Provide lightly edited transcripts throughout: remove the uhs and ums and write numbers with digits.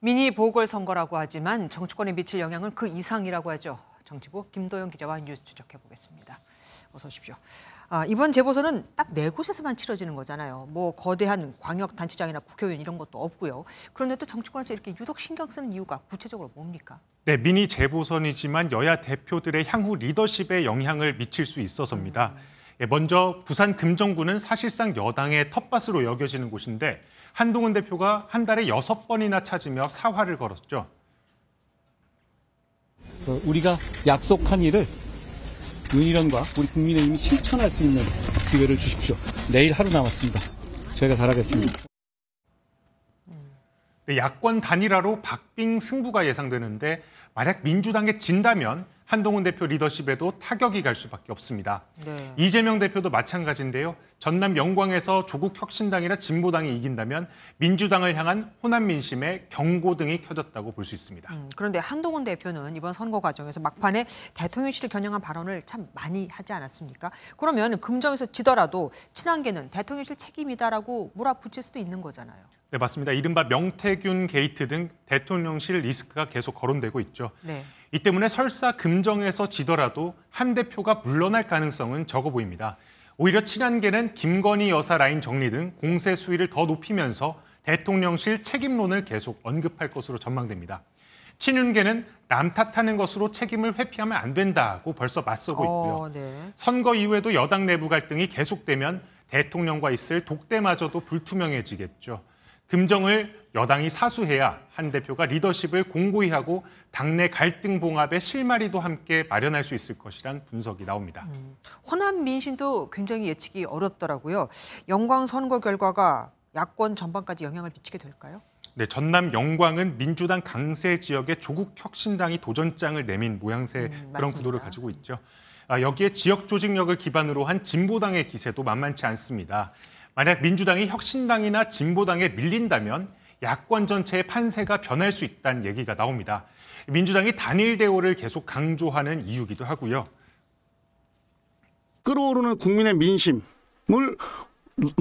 미니 보궐선거라고 하지만 정치권에 미칠 영향은 그 이상이라고 하죠. 정치부 김도영 기자와 뉴스 추적해 보겠습니다. 어서 오십시오. 이번 재보선은 딱 4곳에서만 치러지는 거잖아요. 뭐 거대한 광역단체장이나 국회의원 이런 것도 없고요. 그런데 또 정치권에서 이렇게 유독 신경 쓰는 이유가 구체적으로 뭡니까? 네, 미니 재보선이지만 여야 대표들의 향후 리더십에 영향을 미칠 수 있어서입니다. 먼저 부산 금정구는 사실상 여당의 텃밭으로 여겨지는 곳인데 한동훈 대표가 한 달에 6번이나 찾으며 사활을 걸었죠. 우리가 약속한 일을 윤희련과 우리 국민의힘이 실천할 수 있는 기회를 주십시오. 내일 하루 남았습니다. 저희가 잘하겠습니다. 네, 야권 단일화로 박빙 승부가 예상되는데 만약 민주당에 진다면 한동훈 대표 리더십에도 타격이 갈 수밖에 없습니다. 네. 이재명 대표도 마찬가지인데요. 전남 영광에서 조국 혁신당이나 진보당이 이긴다면 민주당을 향한 호남 민심에 경고등이 켜졌다고 볼 수 있습니다. 그런데 한동훈 대표는 이번 선거 과정에서 막판에 대통령실을 겨냥한 발언을 참 많이 하지 않았습니까? 그러면 금정에서 지더라도 친한계는 대통령실 책임이다라고 몰아붙일 수도 있는 거잖아요. 네, 맞습니다. 이른바 명태균 게이트 등 대통령실 리스크가 계속 거론되고 있죠. 네. 이 때문에 설사 금정에서 지더라도 한 대표가 물러날 가능성은 적어 보입니다. 오히려 친한계는 김건희 여사 라인 정리 등 공세 수위를 더 높이면서 대통령실 책임론을 계속 언급할 것으로 전망됩니다. 친윤계는 남 탓하는 것으로 책임을 회피하면 안 된다고 벌써 맞서고 있고요. 네. 선거 이후에도 여당 내부 갈등이 계속되면 대통령과 있을 독대마저도 불투명해지겠죠. 금정을 여당이 사수해야 한 대표가 리더십을 공고히 하고 당내 갈등 봉합의 실마리도 함께 마련할 수 있을 것이란 분석이 나옵니다. 호남 민심도 굉장히 예측이 어렵더라고요. 영광 선거 결과가 야권 전반까지 영향을 미치게 될까요? 네, 전남 영광은 민주당 강세 지역에 조국 혁신당이 도전장을 내민 모양새 그런 맞습니다. 구도를 가지고 있죠. 여기에 지역 조직력을 기반으로 한 진보당의 기세도 만만치 않습니다. 만약 민주당이 혁신당이나 진보당에 밀린다면 야권 전체의 판세가 변할 수 있다는 얘기가 나옵니다. 민주당이 단일 대우를 계속 강조하는 이유기도 하고요. 끌어오르는 국민의 민심을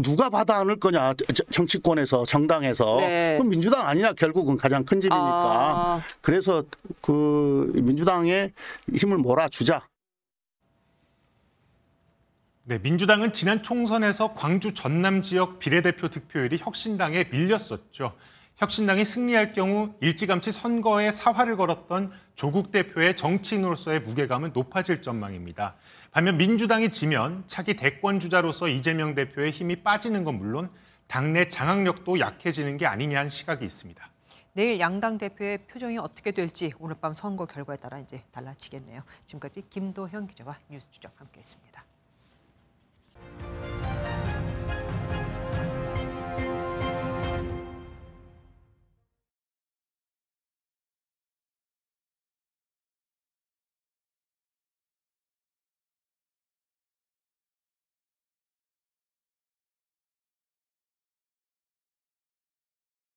누가 받아 안을 거냐, 정치권에서, 정당에서. 네. 그럼 민주당 아니냐, 결국은 가장 큰 집이니까. 그래서 그 민주당의 힘을 몰아주자. 네, 민주당은 지난 총선에서 광주 전남 지역 비례대표 득표율이 혁신당에 밀렸었죠. 혁신당이 승리할 경우 일찌감치 선거에 사활을 걸었던 조국 대표의 정치인으로서의 무게감은 높아질 전망입니다. 반면 민주당이 지면 차기 대권주자로서 이재명 대표의 힘이 빠지는 건 물론 당내 장악력도 약해지는 게 아니냐는 시각이 있습니다. 내일 양당 대표의 표정이 어떻게 될지 오늘 밤 선거 결과에 따라 이제 달라지겠네요. 지금까지 김도형 기자와 뉴스 추적 함께했습니다.